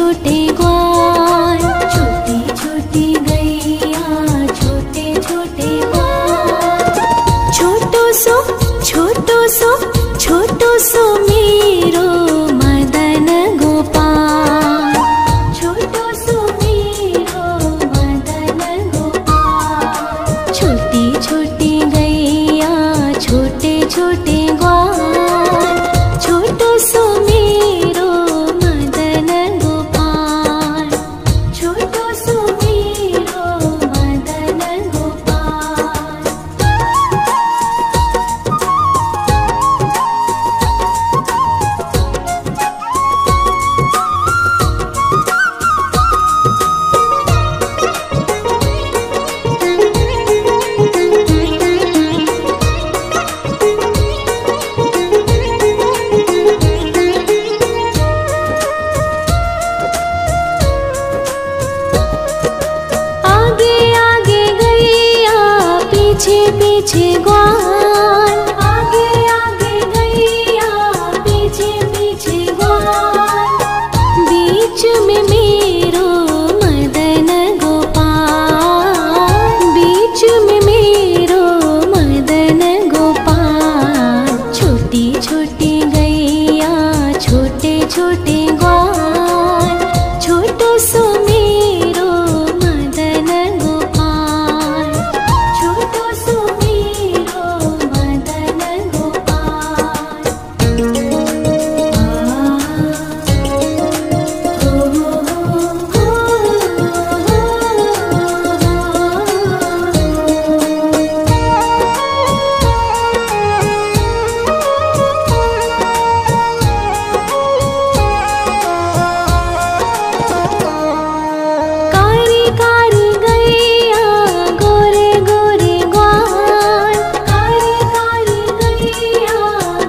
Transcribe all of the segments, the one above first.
छोटे ग्वाल, छोटी छोटी गैया छोटे छोटे ग्वाल। छोटो सो मेरो मदन गोपाल, छोटो सो मेरो मदन गोपाल। छोटी छोटी गैया छोटे छोटे ग्वाल, छोटो सो मेरो मदन गोपाल, छोटो सो मेरो मदन गोपाल। पीछे पीछे ग्वाल, आगे आगे गैया पीछे पीछे ग्वाल। बीच में मेरो मदन गोपाल, बीच में मेरो मदन गोपाल। छोटी छोटी गैया छोटे छोटे ग्वाल, छोटो सो मेरो मदन गोपाल, छोटो सो मेरो मदन गोपाल। कारी कारी गैया गोरे गोरे ग्वाल, कारी कारी गैया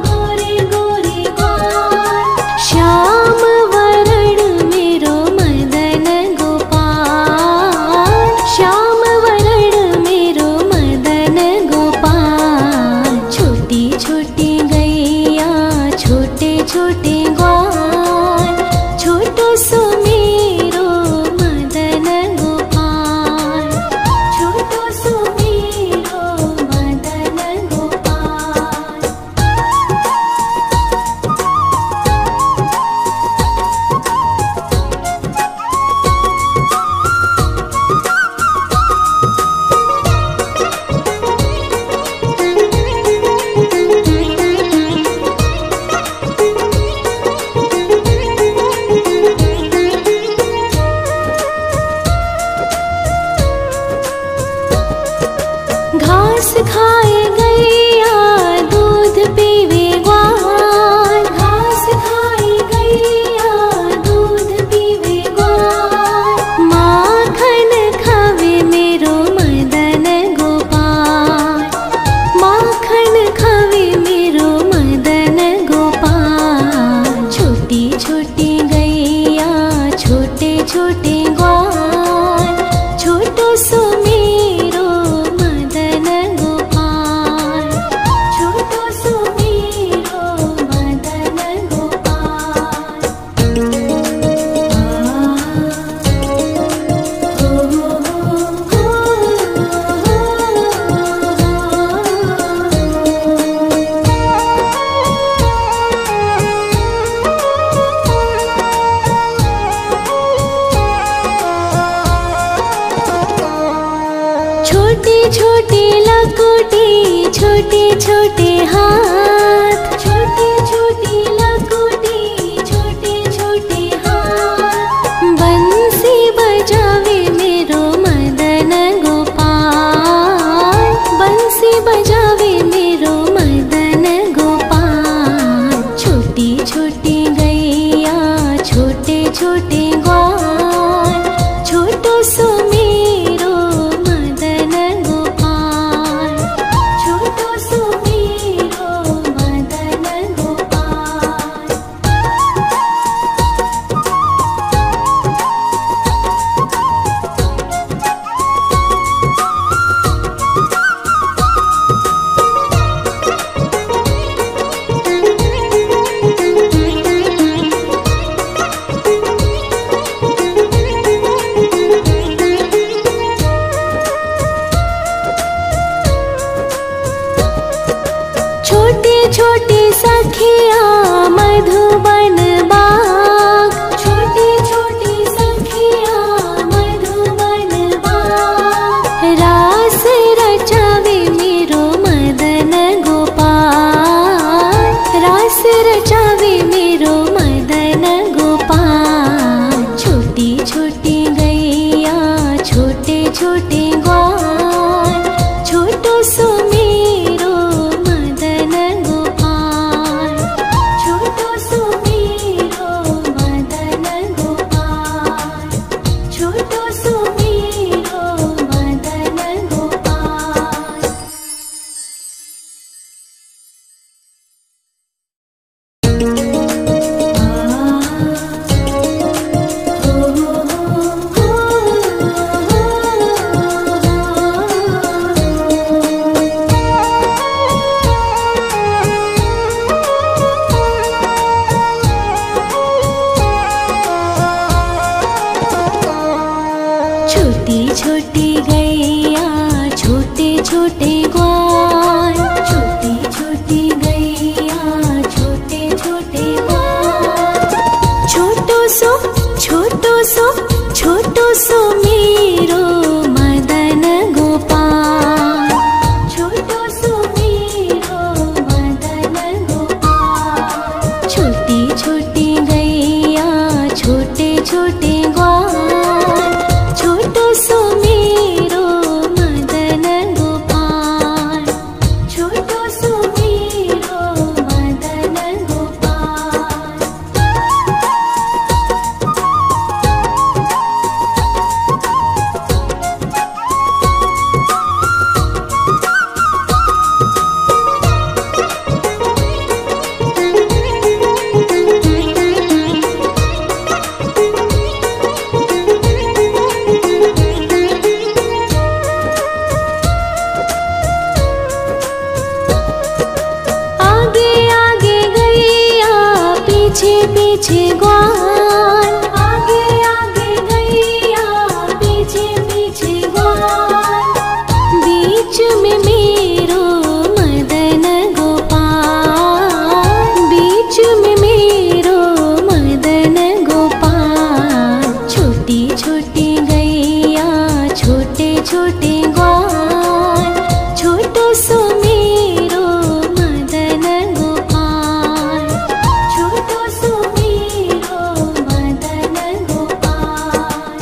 गोरे गोरे ग्वाल। श्याम वरण मेरो मदन गोपाल, श्याम वरण मेरो मदन गोपाल। छोटी छोटी गैया छोटे छोटे ग्वाल, छोटो सो मेरो मदन गोपाल, छोटो सो मेरो मदन गोपाल। घास खाए गैया दूध पीवे ग्वाल, घास खाए गैया दूध पीवे ग्वाल। माखन खावे मेरो मदन गोपाल, माखन खावे मेरो मदन गोपाल। छोटी छोटी गैया छोटे छोटे ग्वाल, छोटो सो मेरो मदन गोपाल, छोटो सो मेरो मदन गोपाल। छोटी छोटी लकुटी छोटे छोटे हाथ, छोटी छोटी लकुटी छोटे छोटे हाथ। बंसी बजावे मेरो मदन गोपाल, बंसी बजावे मेरो मदन गोपाल। छोटी छोटी गैया छोटे छोटे ग्वाल, छोटो सो मेरो मदन गोपाल, छोटो सो मेरो छोटी सखिया मधुबन बाग, छोटी छोटी सखिया मधुबन बाग। रास रचावे मेरो मदन गोपाल, रास रचावे मेरो मदन गोपाल। छोटी छोटी गैया छोटे छोटे ग्वाल, छोटो सो मेरो मदन गोपाल, छोटो सो मेरो मदन गोपाल, छोटो सो मेरो मदन गोपाल। छोटी छोटी गैया छोटे छोटे ग्वाल, छोटी छोटी गैया छोटे छोटे ग्वाल। छोटो सो छोटो सो छोटो सो मेरो मदन गोपाल, छोटो सो मेरो मदन गोपाल। छोटी छोटी गैया छोटे छोटे ग्वाल, छोटो सो मेरो मदन गोपाल, छोटो सो मेरो मदन गोपाल। आगे आगे गैया पीछे पीछे ग्वाल, आगे आगे गैया पीछे पीछे ग्वाल। बीच में मेरो मदन गोपाल, बीच में मेरो मदन गोपाल। छोटी छोटी गैया छोटे छोटे ग्वाल, छोटो सो मेरो मदन गोपाल, छोटो सो मेरो मदन गोपाल।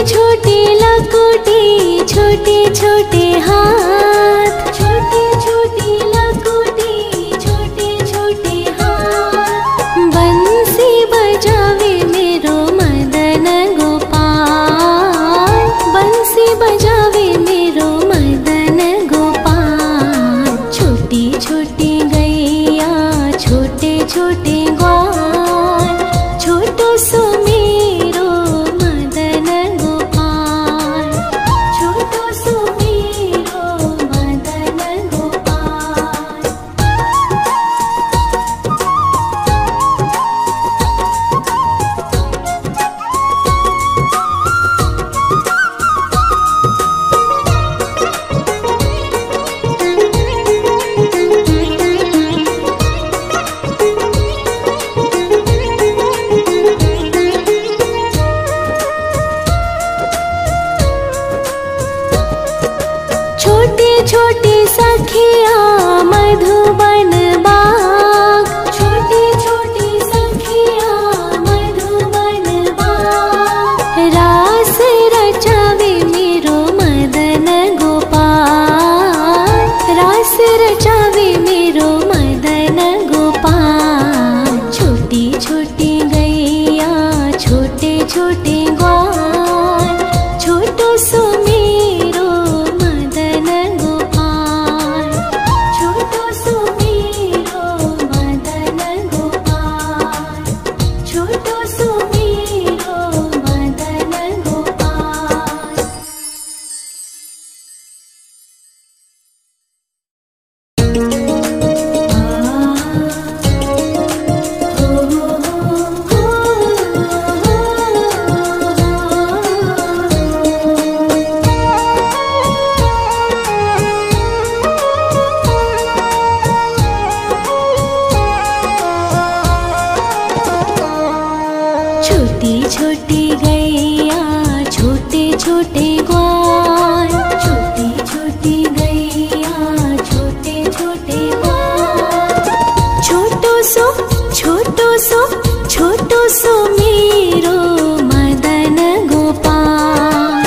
छोटी लकुटी छोटे छोटे हाथ, छोटी छोटी लकुटी छोटे छोटे हाथ। बंसी बजावे मेरो मदन गोपाल, बंसी बजावे मेरो मदन गोपाल। छोटी छोटी गैया छोटे छोटे ग्वाल, छोटो सो मेरो मदन गोपाल, छोटो सो मेरो मदन गोपाल। छोटी छोटी सखिया मधुबन बाग, छोटी छोटी सखिया मधुबन बाग। रास रचावे मेरो मदन गोपाल, रास रचावे मेरो मदन गोपाल। छोटी छोटी गैया छोटे छोटे ग्वाल, छोटो सो मेरो मदन गोपाल, छोटो सो मेरो मदन गोपाल, छोटो सो मेरो मदन गोपाल। छोटी छोटी गैया छोटे छोटे ग्वाल, छोटी छोटी गैया छोटे छोटे ग्वाल। छोटो सो छोटो सो मेरो मदन गोपाल,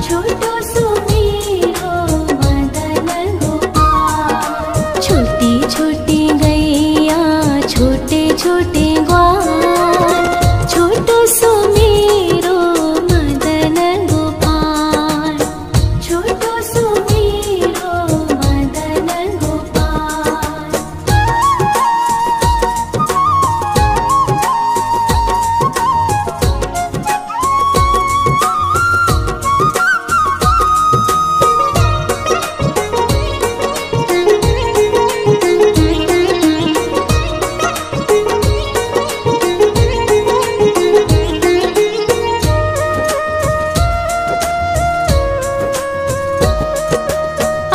छोटो सो मेरो मदन गोपाल। छोटी छोटी गैया छोटे छोटे ग्वाल, छोटो सो मेरो मदन गोपाल, छोटो सो मेरो मदन गोपाल।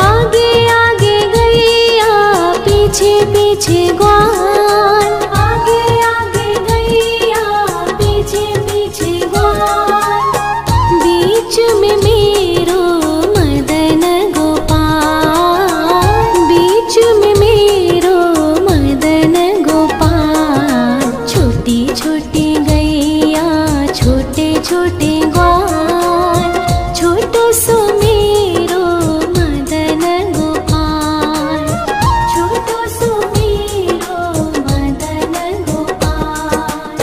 आगे आगे गैया पीछे पीछे ग्वाल, आगे आगे गैया पीछे पीछे ग्वाल। बीच में मेरो मदन गोपाल, बीच में मेरो मदन गोपाल। छोटी छोटी गैया छोटे छोटे ग्वाल, छोटो सो मेरो मदन गोपाल, छोटो सो मेरो मदन गोपाल।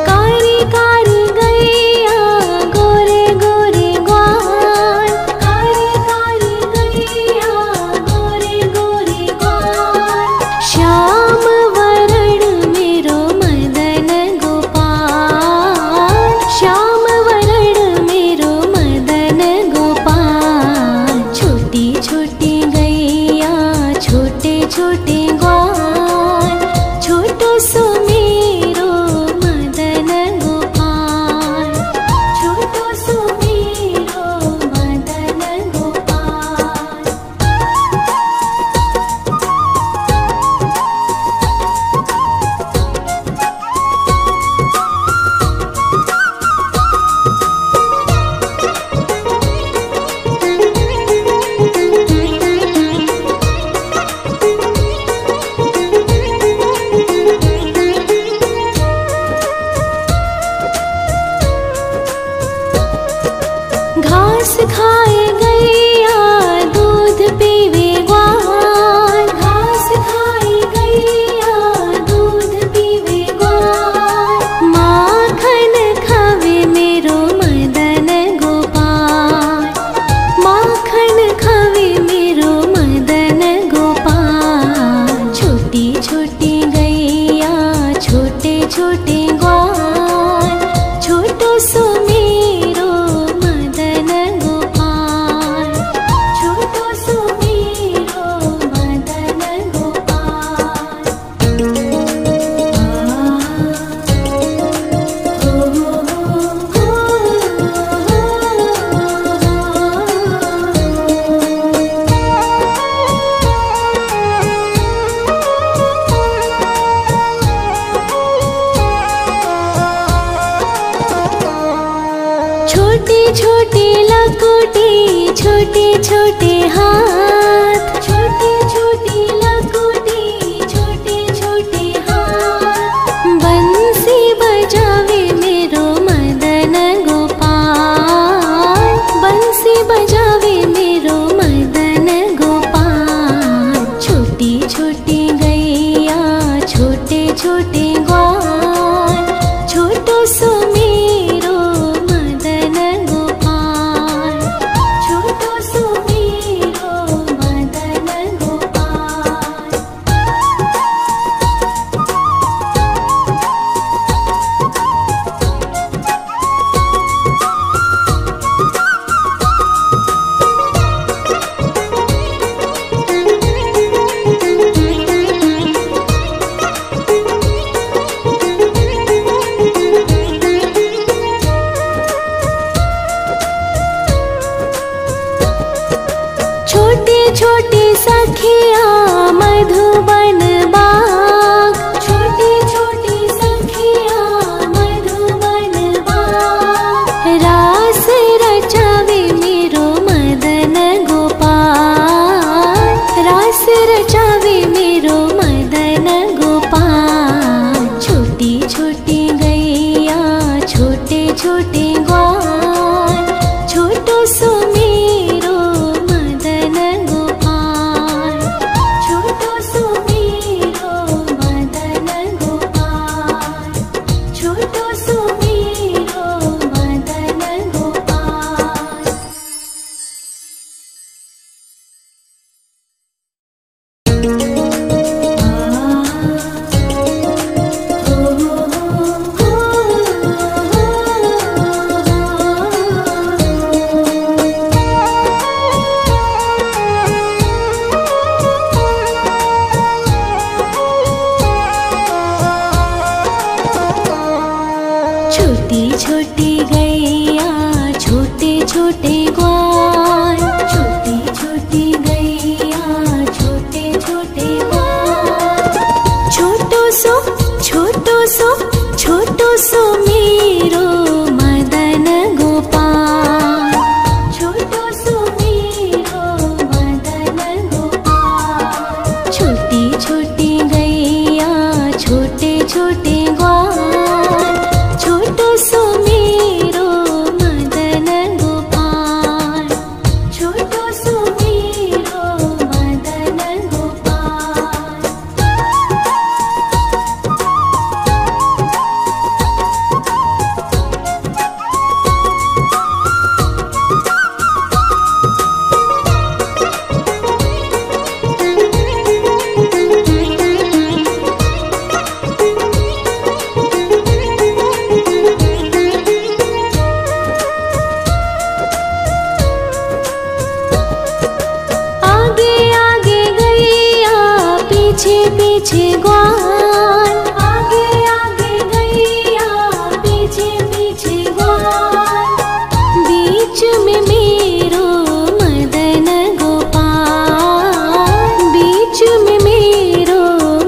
कारी कारी गैया गोरे गोरे ग्वाल, कारी कारी गैया गोरे गोरे ग्वाल। श्याम वरण मेरो मदन गोपाल, श्याम वरण मेरो मदन गोपाल। छोटी छोटी गैया छोटे छोटे ग्वाल, छोटो सो मेरो मदन गोपाल, छोटो सो मेरो मदन गोपाल। छोटे छोटे हाथ, छोटे छोटे लकोटी, छोटे छोटे हाथ। बंसी बजावे मेरो मदन गोपाल, बंसी बजावे मेरो मदन गोपाल। छोटी छोटी गैया, छोटे छोटे ग्वाल, छोटो सो मेरो मदन गोपाल, छोटो सो मेरो मदन गोपाल। छोटे छोटे सखिया मधुबन बाग, छोटे छोटे सखिया मधुबन बाग। रास रचावे मेरो मदन गोपाल, रास रचावे मेरो मदन गोपाल। छोटी छोटी गैया, छोटे छोटे ग्वाल, छोटो सो मेरो मदन गोपाल, छोटो सो मेरो मदन गोपाल, छोटो सो मेरो मदन गोपाल। छोटी छोटी गैया, छोटे छोटे ग्वाल, छोटी छोटी गैया, छोटे छोटे ग्वाल। छोटो सो, छोटो सो, छोटो सो मेरो मदन गोपाल, छोटो सो मेरो मदन गोपाल। छोटी छोटी गैया, छोटे छोटे ग्वाल, छोटो सो मेरो मदन गोपाल, छोटो सो मेरो मदन गोपाल। आगे आगे गैया, पीछे पीछे ग्वाल, आगे आगे गैया, पीछे पीछे ग्वाल। बीच में मेरो मदन गोपाल, बीच में मेरो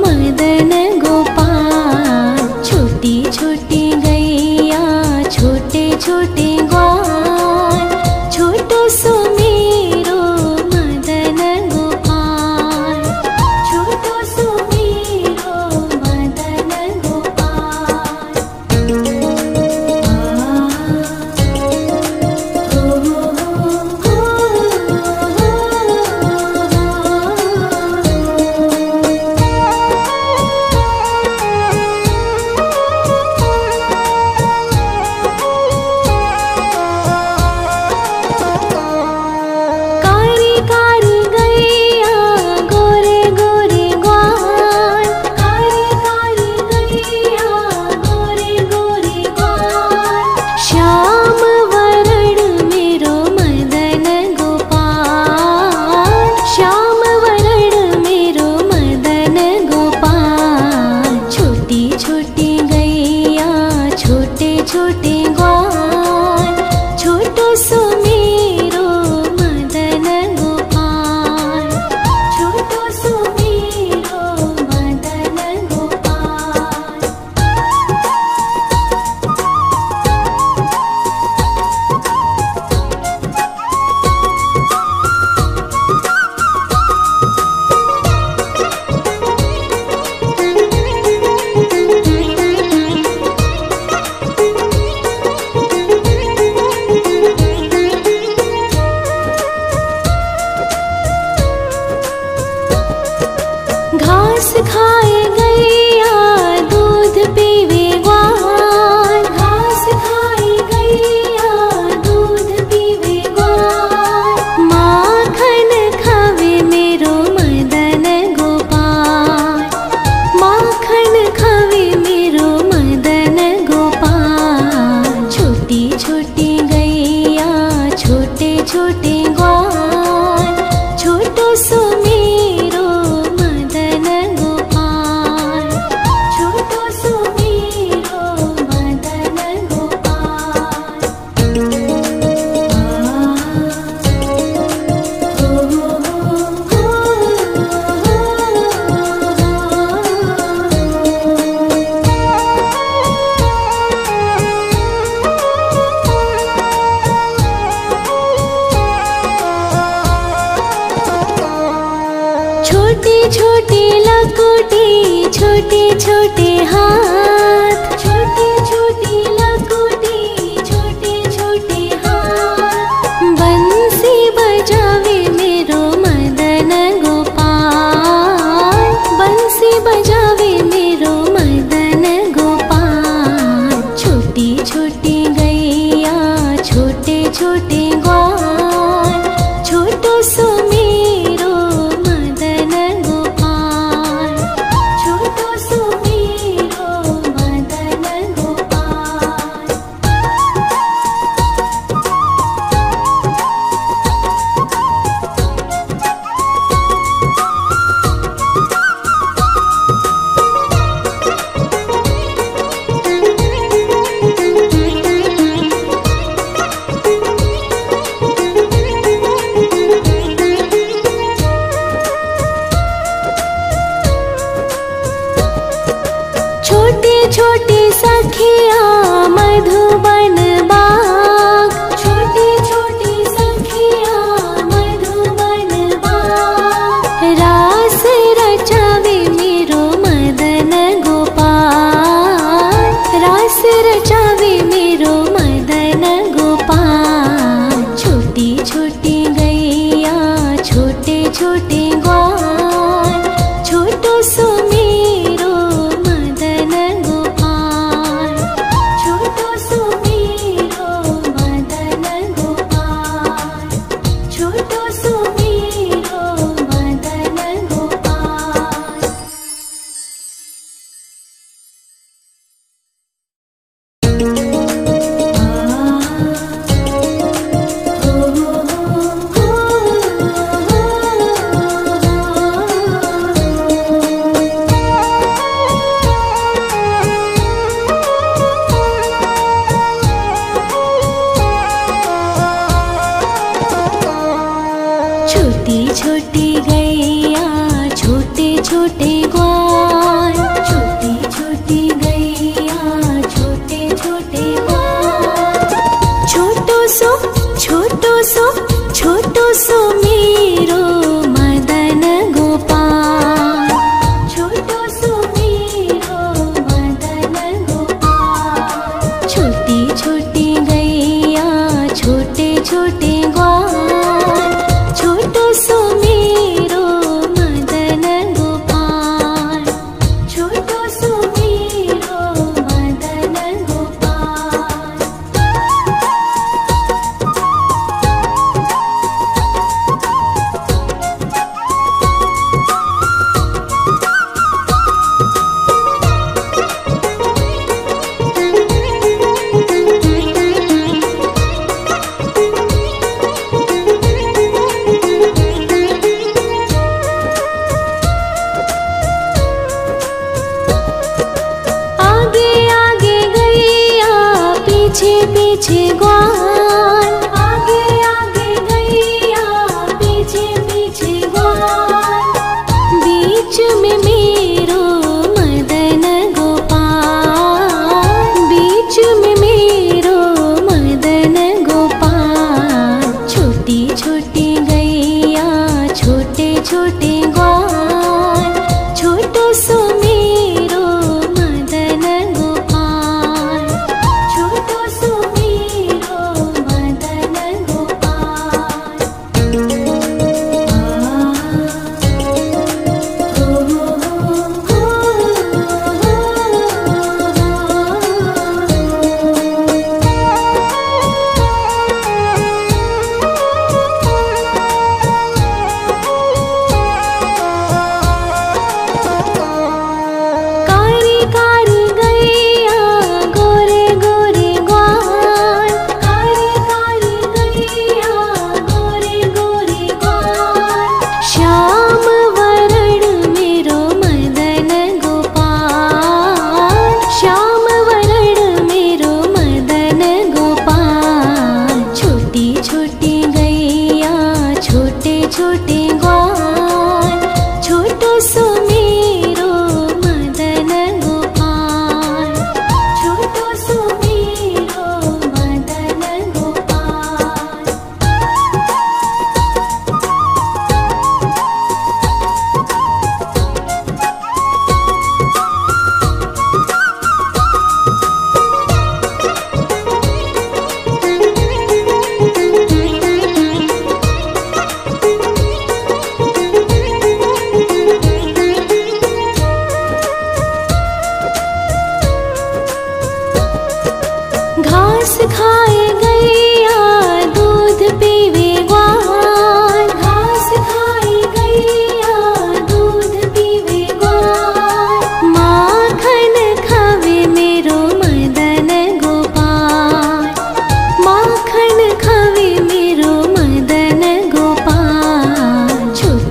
मदन गोपाल। छोटी छोटी गैया, छोटे छोटे ग्वाल, छोटो सो मेरो मदन गोपाल, छोटो सो मेरो छोटे छोटे लकोटे छोटे छोटे हाथ, छोटे छोटे लकोटे छोटे छोटे हाथ। बंसी बजावे मेरो मदन गोपाल, बंसी बजावे मेरो मदन गोपाल। छोटी छोटी गैया छोटे छोटे ग्वाल, छोटो सो मेरो मदन गोपाल, छोटो सो मेरो मदन गोपाल। छोटे छोटे सखिया मधुबन बाग, छोटे छोटे सखिया मधुबन बाग। रास रचावे मेरो मदन गोपाल, रास रचावे मेरो मदन गोपाल। छोटी छोटी गैया छोटे छोटे ग्वाल, छोटो सो मेरो मदन गोपाल, छोटो सो मेरो मदन गोपाल, छोटो सो मेरो मदन गोपाल। छोटी छोटी गैया छोटे छोटे ग्वाल, छोटी छोटी गैया छोटे छोटे ग्वाल। छोटो सो छोटो सो मेरो मदन गोपाल, छोटो सो मेरो मदन गोपाल। छोटी छोटी गैया छोटे छोटे ग्वाल, छोटो सो मेरो मदन गोपाल, छोटो सो मेरो मदन गोपाल। आगे आगे गैया पीछे पीछे ग्वाल, आगे आगे गैया पीछे पीछे ग्वाल। बीच में मेरो मदन गोपाल, बीच में मेरो मदन गोपाल। छोटी छोटी गैया छोटे छोटे ग्वाल, छोटो सो मेरो मदन गोपाल, छोटो सो मेरो मदन गोपाल। कारी कारी गैया गोरे गोरे ग्वाल, कारी कारी गैया गोरे गोरे ग्वाल। श्याम वरण मेरो मदन गोपाल, श्याम वरण मेरो मदन गोपाल। छोटी छोटी गैया छोटे छोटे ग्वाल, छोटो सो मेरो मदन गोपाल, छोटो सो मेरो मदन गोपाल।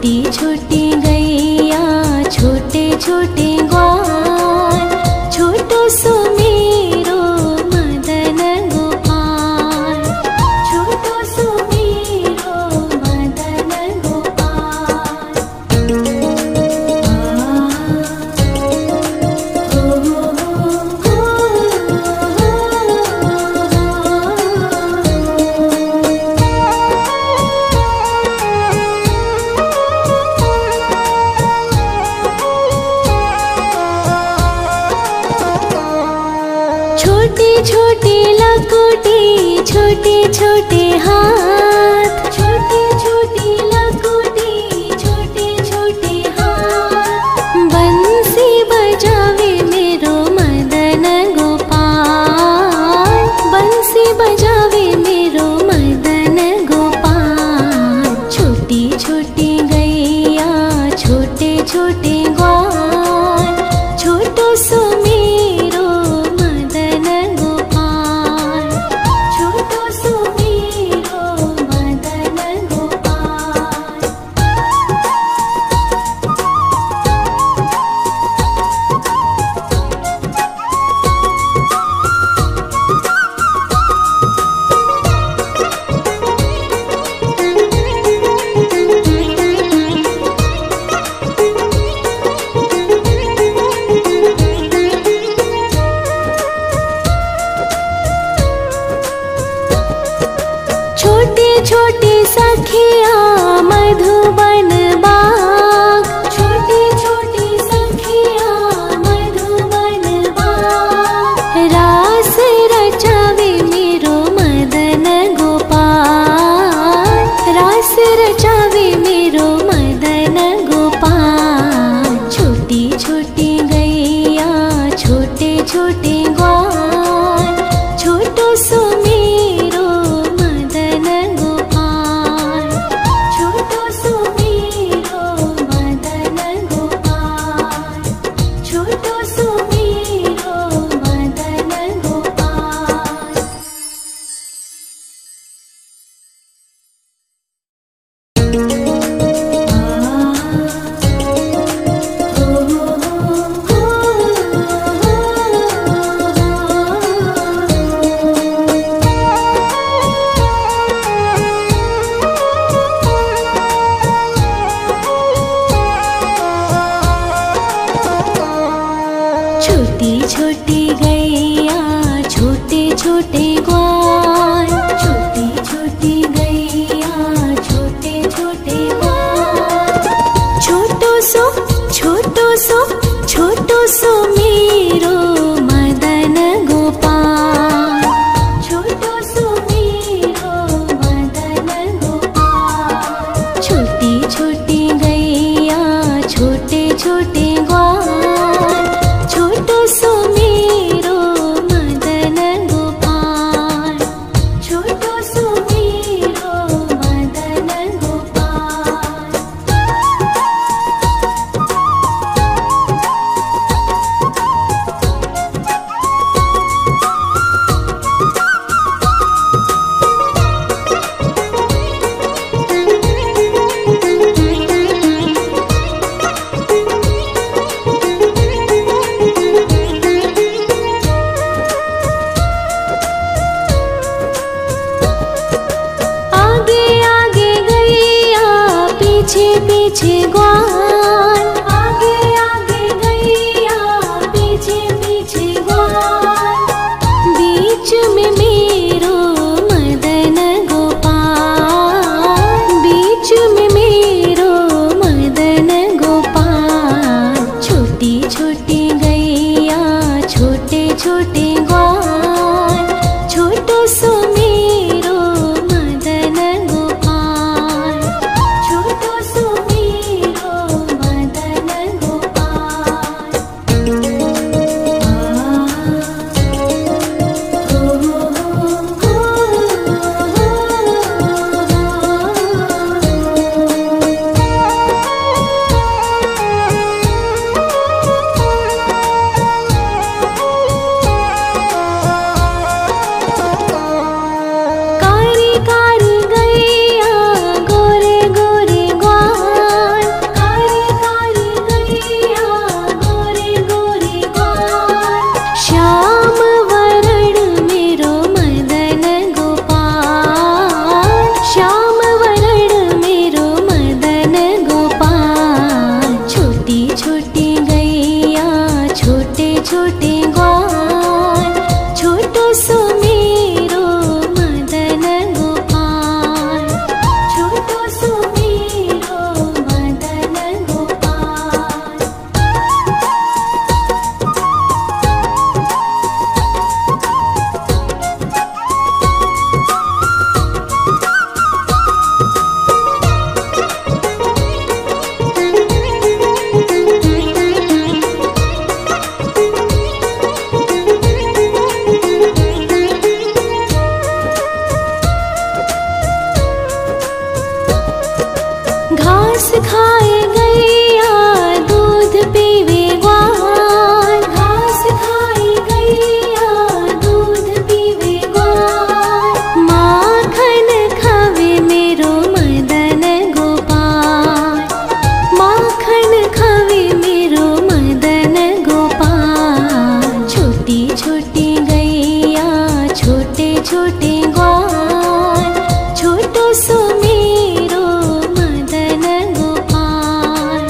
छोटी छोटी गैया छोटे छोटे ग्वाल, छोटो सो मेरो मदन गोपाल, छोटो सो मेरो मदन गोपाल। छोटे छोटे लकोटे छोटे छोटे हाथ, छोटे छोटे लकोटे छोटे छोटे हाथ, बंसी बजावे मेरो मदन गोपाल, बंसी बजावे मेरो मदन गोपाल। छोटी छोटी गैया छोटे छोटे ग्वाल, छोटो सो मेरो मदन गोपाल, छोटो सो मेरो मदन गोपाल। छोटे छोटे सखिया मधुबन बाग, छोटे छोटे सखिया मधुबन बाग, रास रचावे मेरो मदन गोपाल, रास रचावे मेरो मदन गोपाल। छोटी छोटी गैया छोटे छोटे ग्वाल, छोटो सो मेरो मदन गोपाल, छोटो सो मेरो मदन गोपाल, छोटो सो मेरो मदन गोपाल। छोटी छोटी गैया छोटे छोटे ग्वाल, छोटी छोटी गैया छोटे छोटे ग्वाल, छोटो सो छोटो सो छोटो सो मेरो मदन गोपाल, छोटो सो मेरो मदन गोपाल। छोटी छोटी गैया छोटे छोटे ग्वाल, छोटो सो मेरो मदन गोपाल, छोटो सो मेरो मदन गोपाल। आगे आगे गैया पीछे पीछे ग्वाल, आगे आगे गैया पीछे पीछे ग्वाल, बीच में मेरो मदन गोपाल, बीच में मेरो मदन गोपाल। छोटी छोटी गैया छोटे छोटे ग्वाल, छोटो सो मेरो मदन गोपाल, छोटो सो मेरो घास खाए गैया दूध पीवे ग्वाल, घास खाए गैया दूध पीवे ग्वाल। माखन खावे मेरो मदन गोपाल, माखन खावे मेरो मदन गोपाल। छोटी छोटी गैया छोटे छोटे ग्वाल, छोटो सो मेरो मदन गोपाल,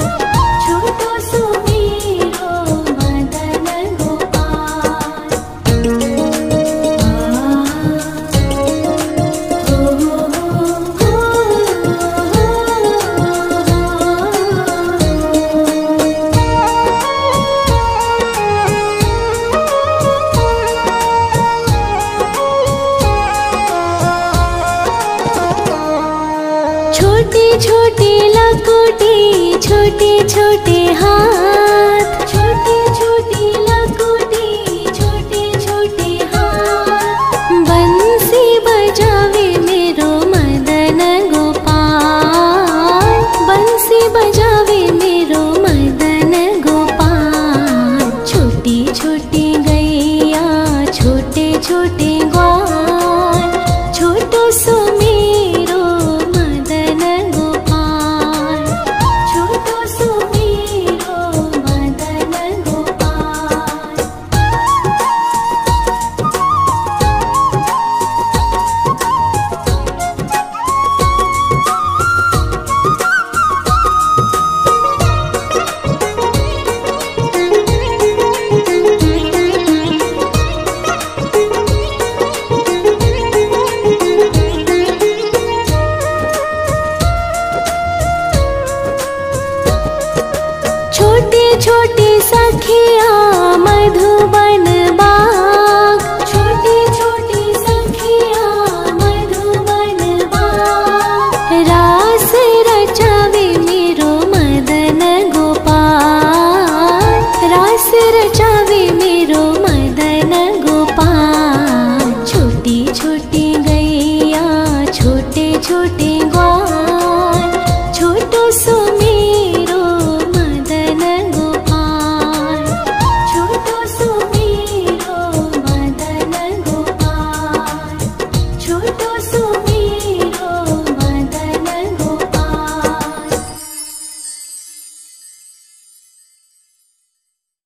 छोटो सो मेरो मदन गोपाल। छोटी छोटी लकुटी छोटे छोटे हाथ, छोटी छोटी लकुटी छोटे छोटे हाथ। बंसी बजावे मेरो मदन गोपाल, बंसी बजावे मेरो मदन गोपाल। छोटी छोटी गैया छोटे छोटे ग्वाल, छोटो सो मेरो मदन गोपाल, छोटो सो मेरो मदन गोपाल। छोटी छोटी सखिया मधुबन बाग, छोटी छोटी सखिया मधुबन बाग। रास रचावे मेरो मदन गोपाल, रास रचावे मेरो मदन गोपाल। छोटी छोटी गैया छोटे छोटे ग्वाल, छोटो सो